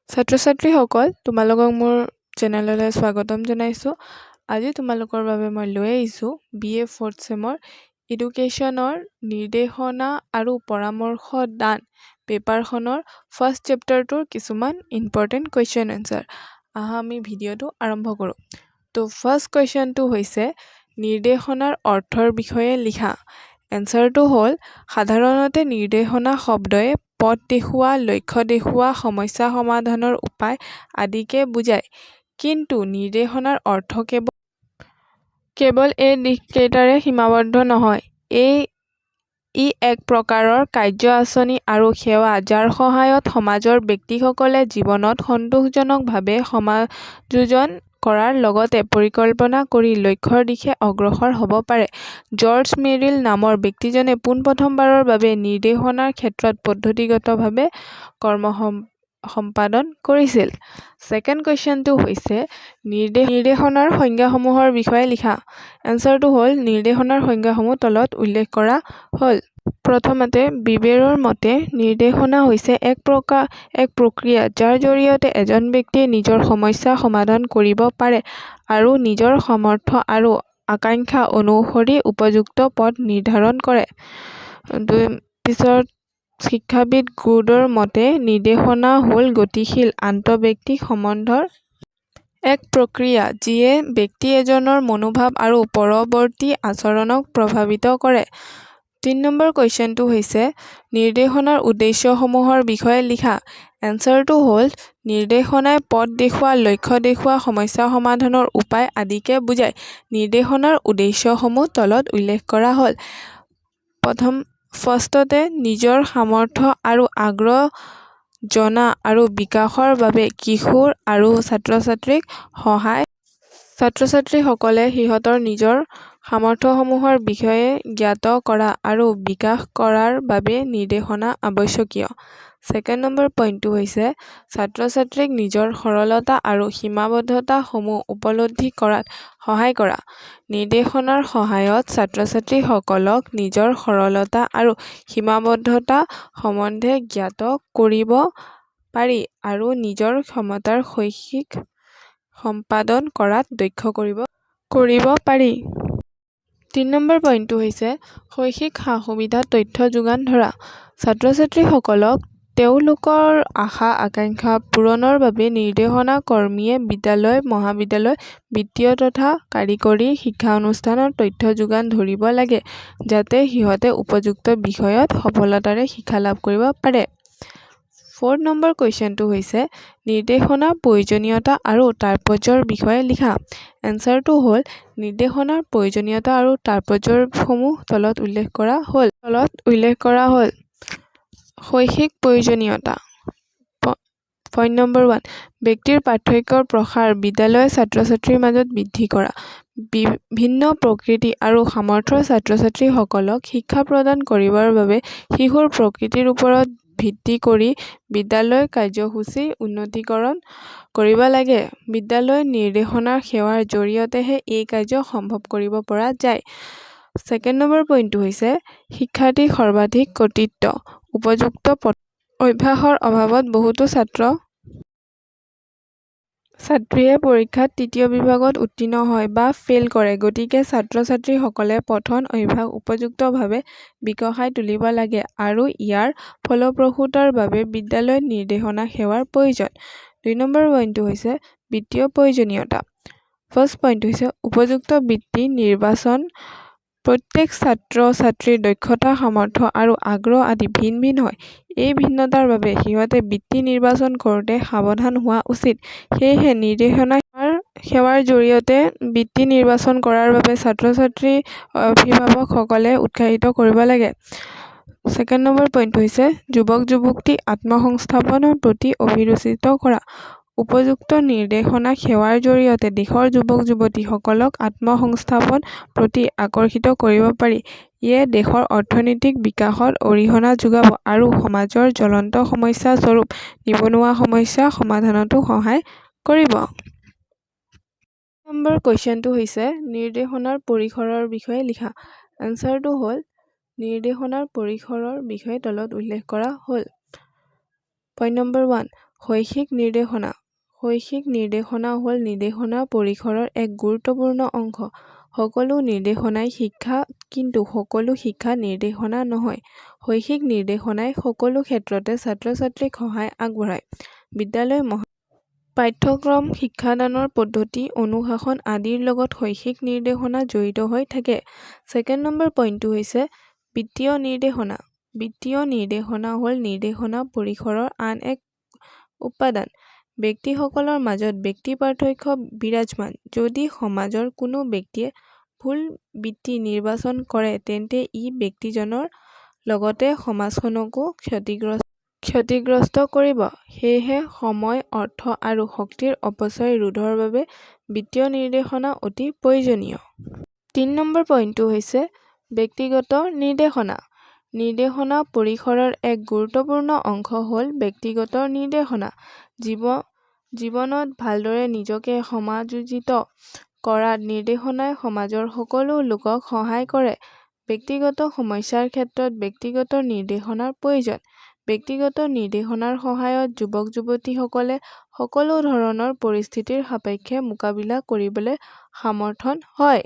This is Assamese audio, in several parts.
ছাত্ৰ-ছাত্ৰীসকল, তোমালোকক মোৰ চেনেললৈ স্বাগতম জনাইছোঁ। আজি তোমালোকৰ বাবে মই লৈ আহিছোঁ BA 4th চেমৰ এডুকেশ্যনৰ নিৰ্দেশনা আৰু পৰামৰ্শ দান পেপাৰখনৰ ফাৰ্ষ্ট চেপ্টাৰটোৰ কিছুমান ইম্পৰ্টেণ্ট কুৱেশ্যন এনচাৰ। আহা আমি ভিডিঅ'টো আৰম্ভ কৰোঁ। তো ফাৰ্ষ্ট কুৱেশ্যনটো হৈছে নিৰ্দেশনাৰ অৰ্থৰ বিষয়ে লিখা। এনচাৰটো হ'ল সাধাৰণতে নিৰ্দেশনা শব্দই পথ দেখুওৱা, লক্ষ্য দেখুওৱা, সমস্যা সমাধানৰ উপায় আদিকে বুজায়। কিন্তু নিৰ্দেশনাৰ অৰ্থ কেৱল এই দিশকেইটাৰে সীমাবদ্ধ নহয়। ই এক প্ৰকাৰৰ কাৰ্য আঁচনি আৰু সেৱা যাৰ সহায়ত সমাজৰ ব্যক্তিসকলে জীৱনত সন্তোষজনকভাৱে সমাযোজন কৰাৰ লগতে পৰিকল্পনা কৰি লক্ষ্যৰ দিশে অগ্ৰসৰ হ'ব পাৰে। জৰ্জ মেৰিল নামৰ ব্যক্তিজনে পোনপ্ৰথমবাৰৰ বাবে নিৰ্দেশনাৰ ক্ষেত্ৰত পদ্ধতিগতভাৱে কৰ্ম সম্পাদন কৰিছিল। ছেকেণ্ড কুৱেশ্যনটো হৈছে নিৰ্দেশনাৰ সংজ্ঞাসমূহৰ বিষয়ে লিখা। এনচাৰটো হ'ল নিৰ্দেশনাৰ সংজ্ঞাসমূহ তলত উল্লেখ কৰা হ'ল। প্ৰথমতে বিবেৰৰ মতে নিৰ্দেশনা হৈছে এক প্ৰক্ৰিয়া যাৰ জৰিয়তে এজন ব্যক্তিয়ে নিজৰ সমস্যা সমাধান কৰিব পাৰে আৰু নিজৰ সামৰ্থ্য আৰু আকাংক্ষা অনুসৰি উপযুক্ত পথ নিৰ্ধাৰণ কৰে। পিছত শিক্ষাবিদ গুডৰ মতে নিৰ্দেশনা হ'ল গতিশীল আন্তঃব্যক্তিক সম্বন্ধৰ এক প্ৰক্ৰিয়া যিয়ে ব্যক্তি এজনৰ মনোভাৱ আৰু পৰৱৰ্তী আচৰণক প্ৰভাৱিত কৰে। ৩ নম্বৰ কুৱেশ্যনটো হৈছে নিৰ্দেশনাৰ উদ্দেশ্যসমূহৰ বিষয়ে লিখা। এনচাৰটো হ'ল নিৰ্দেশনাই পথ দেখুওৱা, লক্ষ্য দেখুওৱা, সমস্যা সমাধানৰ উপায় আদিকে বুজায়। নিৰ্দেশনাৰ উদ্দেশ্যসমূহ তলত উল্লেখ কৰা হ'ল। ফাৰ্ষ্টতে নিজৰ সামৰ্থ্য আৰু আগ্ৰহ জনা আৰু বিকাশৰ বাবে কিশোৰ আৰু ছাত্ৰ-ছাত্ৰীসকলে সিহঁতৰ নিজৰ সামৰ্থ্যসমূহৰ বিষয়ে জ্ঞাত কৰা আৰু বিকাশ কৰাৰ বাবে নিৰ্দেশনা আৱশ্যকীয়। ছেকেণ্ড নম্বৰ পইণ্টটো হৈছে ছাত্ৰ-ছাত্ৰীক নিজৰ সৰলতা আৰু সীমাবদ্ধতাসমূহ উপলব্ধি কৰাত সহায় কৰা। নিৰ্দেশনাৰ সহায়ত ছাত্ৰ-ছাত্ৰীসকলক নিজৰ সৰলতা আৰু সীমাবদ্ধতা সম্বন্ধে জ্ঞাত কৰিব পাৰি আৰু নিজৰ ক্ষমতাৰ শৈক্ষিক সম্পাদন কৰাত দক্ষ কৰিব পাৰি। ৩ নম্বৰ পইণ্টটো হৈছে শৈক্ষিক সা-সুবিধাত তথ্য যোগান ধৰা। ছাত্ৰ-ছাত্ৰীসকলক তেওঁলোকৰ আশা-আকাংক্ষা পূৰণৰ বাবে নিৰ্দেশনা কৰ্মীয়ে বিদ্যালয়, মহাবিদ্যালয়, বৃত্তীয় তথা কাৰিকৰী শিক্ষানুষ্ঠানত তথ্য যোগান ধৰিব লাগে যাতে সিহঁতে উপযুক্ত বিষয়ত সফলতাৰে শিক্ষা লাভ কৰিব পাৰে। 4th নম্বৰ কুৱেশ্যনটো হৈছে নিৰ্দেশনাৰ প্ৰয়োজনীয়তা আৰু তাৎপৰ্যৰ বিষয়ে লিখা। এনচাৰটো হ'ল নিৰ্দেশনাৰ প্ৰয়োজনীয়তা আৰু তাৎপৰ্যসমূহ তলত উল্লেখ কৰা হ'ল। শৈক্ষিক প্ৰয়োজনীয়তা। পইণ্ট নম্বৰ 1 ব্যক্তিৰ পাৰ্থক্যৰ প্ৰসাৰ বিদ্যালয়ৰ ছাত্ৰ-ছাত্ৰীৰ মাজত বৃদ্ধি কৰা। ভিন্ন প্ৰকৃতি আৰু সামৰ্থ্যৰ ছাত্ৰ-ছাত্ৰীসকলক শিক্ষা প্ৰদান কৰিবৰ বাবে শিশুৰ প্ৰকৃতিৰ ওপৰত ভিত্তি কৰি বিদ্যালয়ৰ কাৰ্যসূচী উন্নীতকৰণ কৰিব লাগে। বিদ্যালয়ৰ নিৰ্দেশনাৰ সেৱাৰ জৰিয়তেহে এই কাৰ্য সম্ভৱ কৰিব পৰা যায়। ছেকেণ্ড নম্বৰ পইণ্টটো হৈছে শিক্ষাৰ্থীৰ সৰ্বাধিক কৰ্তৃত্ব। উপযুক্ত অভ্যাসৰ অভাৱত বহুতো ছাত্ৰীয়ে পৰীক্ষাত তৃতীয় বিভাগত উত্তীৰ্ণ হয় বা ফেইল কৰে। গতিকে ছাত্ৰ-ছাত্ৰীসকলে পঠন অভ্যাস উপযুক্তভাৱে বিকশাই তুলিব লাগে আৰু ইয়াৰ ফলপ্ৰসূতাৰ বাবে বিদ্যালয়ত নিৰ্দেশনা সেৱাৰ প্ৰয়োজন। ২ নম্বৰ পইণ্টটো হৈছে বৃত্তীয় প্ৰয়োজনীয়তা। ফাৰ্ষ্ট পইণ্টটো হৈছে উপযুক্ত বৃত্তি নিৰ্বাচন। প্ৰত্যেক ছাত্ৰ-ছাত্ৰীৰ দক্ষতা, সামৰ্থ্য আৰু আগ্ৰহ আদি ভিন ভিন হয়। এই ভিন্নতাৰ বাবে সিহঁতে বৃত্তি নিৰ্বাচন কৰোঁতে সাৱধান হোৱা উচিত। সেয়েহে নিৰ্দেশনা সেৱাৰ জৰিয়তে বৃত্তি নিৰ্বাচন কৰাৰ বাবে ছাত্ৰ-ছাত্ৰী অভিভাৱকসকলে উৎসাহিত কৰিব লাগে। ছেকেণ্ড নম্বৰ পইণ্টটো হৈছে যুৱক-যুৱতীক আত্মসংস্থাপনৰ প্ৰতি অভিৰুচিত কৰা। উপযুক্ত নিৰ্দেশনা সেৱাৰ জৰিয়তে দেশৰ যুৱক-যুৱতীসকলক আত্মসংস্থাপনৰ প্ৰতি আকৰ্ষিত কৰিব পাৰি। ইয়ে দেশৰ অৰ্থনৈতিক বিকাশত অৰিহণা যোগাব আৰু সমাজৰ জ্বলন্ত সমস্যা স্বৰূপ নিবনুৱা সমস্যা সমাধানতো সহায় কৰিব। ৩ নম্বৰ কুৱেশ্যনটো হৈছে নিৰ্দেশনাৰ পৰিসৰৰ বিষয়ে লিখা। এনচাৰটো হ'ল নিৰ্দেশনাৰ পৰিসৰৰ বিষয়ে তলত উল্লেখ কৰা হ'ল। পইণ্ট নম্বৰ 1 শৈক্ষিক নিৰ্দেশনা শৈক্ষিক নিৰ্দেশনা হ'ল নিৰ্দেশনা পৰিসৰৰ এক গুৰুত্বপূৰ্ণ অংশ। সকলো নিৰ্দেশনাই শিক্ষা কিন্তু সকলো শিক্ষা নিৰ্দেশনা নহয়। শৈক্ষিক নিৰ্দেশনাই সকলো ক্ষেত্ৰতে ছাত্ৰ-ছাত্ৰীক সহায় আগবঢ়ায়। বিদ্যালয় পাঠ্যক্ৰম শিক্ষাদানৰ পদ্ধতি অনুশাসন আদিৰ লগত শৈক্ষিক নিৰ্দেশনা জড়িত হৈ থাকে। 2nd নম্বৰ পইণ্টটো হৈছে বিত্তীয় নিৰ্দেশনা। বিত্তীয় নিৰ্দেশনা হ'ল নিৰ্দেশনা পৰিসৰৰ আন এক উপাদান। ব্যক্তিসকলৰ মাজত ব্যক্তি পাৰ্থক্য বিৰাজমান। যদি সমাজৰ কোনো ব্যক্তিয়ে ভুল বৃত্তি নিৰ্বাচন কৰে তেন্তে ই ব্যক্তিজনৰ লগতে সমাজখনকো ক্ষতিগ্ৰস্ত কৰিব। সেয়েহে সময়, অৰ্থ আৰু শক্তিৰ অপচয় ৰোধৰ বাবে বিত্তীয় নিৰ্দেশনা অতি প্ৰয়োজনীয়। 3 নম্বৰ পইণ্টটো হৈছে ব্যক্তিগত নিৰ্দেশনা। নিৰ্দেশনা পৰিসৰৰ এক গুৰুত্বপূৰ্ণ অংশ হ'ল ব্যক্তিগত নিৰ্দেশনা। জীৱনত ভালদৰে নিজকে সমাযোজিত কৰাত নিৰ্দেশনাই সমাজৰ সকলো লোকক সহায় কৰে। ব্যক্তিগত সমস্যাৰ ক্ষেত্ৰত ব্যক্তিগত নিৰ্দেশনাৰ প্ৰয়োজন। ব্যক্তিগত নিৰ্দেশনাৰ সহায়ত যুৱক-যুৱতীসকলে সকলো ধৰণৰ পৰিস্থিতিৰ সাপেক্ষে মোকাবিলা কৰিবলৈ সামৰ্থ্য হয়।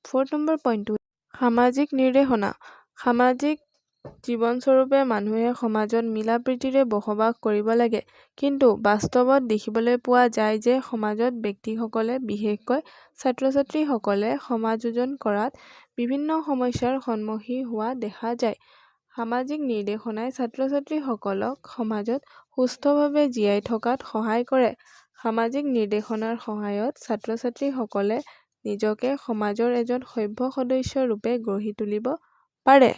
4th নম্বৰ পইণ্টটো সামাজিক নিৰ্দেশনা। সামাজিক জীৱনস্বৰূপে মানুহে সমাজত মিলা-প্ৰীতিৰে বসবাস কৰিব লাগে। কিন্তু বাস্তৱত দেখিবলৈ পোৱা যায় যে সমাজত ব্যক্তিসকলে বিশেষকৈ ছাত্ৰ-ছাত্ৰীসকলে সমাযোজন কৰাত বিভিন্ন সমস্যাৰ সন্মুখীন হোৱা দেখা যায়। সামাজিক নিৰ্দেশনাই ছাত্ৰ-ছাত্ৰীসকলক সমাজত সুস্থভাৱে জীয়াই থকাত সহায় কৰে। সামাজিক নিৰ্দেশনাৰ সহায়ত ছাত্ৰ-ছাত্ৰীসকলে নিজকে সমাজৰ এজন সভ্য সদস্য ৰূপে গঢ়ি তুলিব পাৰে।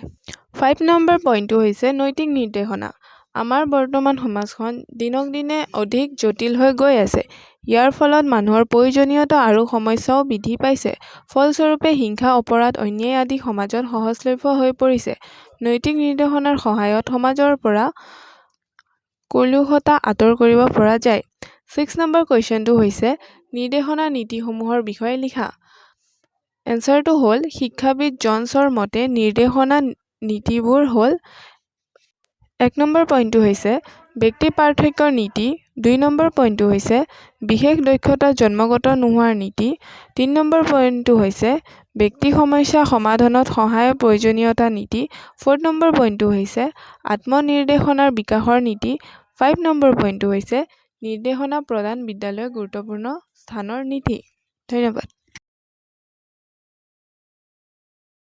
5 নম্বৰ পইণ্টটো হৈছে নৈতিক নিৰ্দেশনা। আমাৰ বৰ্তমান সমাজখন দিনক দিনে অধিক জটিল হৈ গৈ আছে। ইয়াৰ ফলত মানুহৰ প্ৰয়োজনীয়তা আৰু সমস্যাও বৃদ্ধি পাইছে। ফলস্বৰূপে হিংসা, অপৰাধ, অন্যায় আদি সমাজত সহজলভ্য হৈ পৰিছে। নৈতিক নিৰ্দেশনাৰ সহায়ত সমাজৰ পৰা কলুষতা আঁতৰ কৰিব পৰা যায়। 6 নম্বৰ কুৱেশ্যনটো হৈছে নিৰ্দেশনা নীতিসমূহৰ বিষয়ে লিখা। এনচাৰটো হ'ল শিক্ষাবিদ জনছৰ মতে নিৰ্দেশনা নীতিবোৰ হ'ল 1 নম্বৰ পইণ্টটো হৈছে ব্যক্তি পাৰ্থক্যৰ নীতি। 2 নম্বৰ পইণ্টটো হৈছে বিশেষ দক্ষতা জন্মগত নোহোৱাৰ নীতি। 3 নম্বৰ পইণ্টটো হৈছে ব্যক্তি সমস্যা সমাধানত সহায়ৰ প্ৰয়োজনীয়তা নীতি। 4th নম্বৰ পইণ্টটো হৈছে আত্মনিৰ্দেশনাৰ বিকাশৰ নীতি। 5 নম্বৰ পইণ্টটো হৈছে নিৰ্দেশনা প্ৰদান বিদ্যালয়ৰ গুৰুত্বপূৰ্ণ স্থানৰ নীতি। ধন্যবাদ।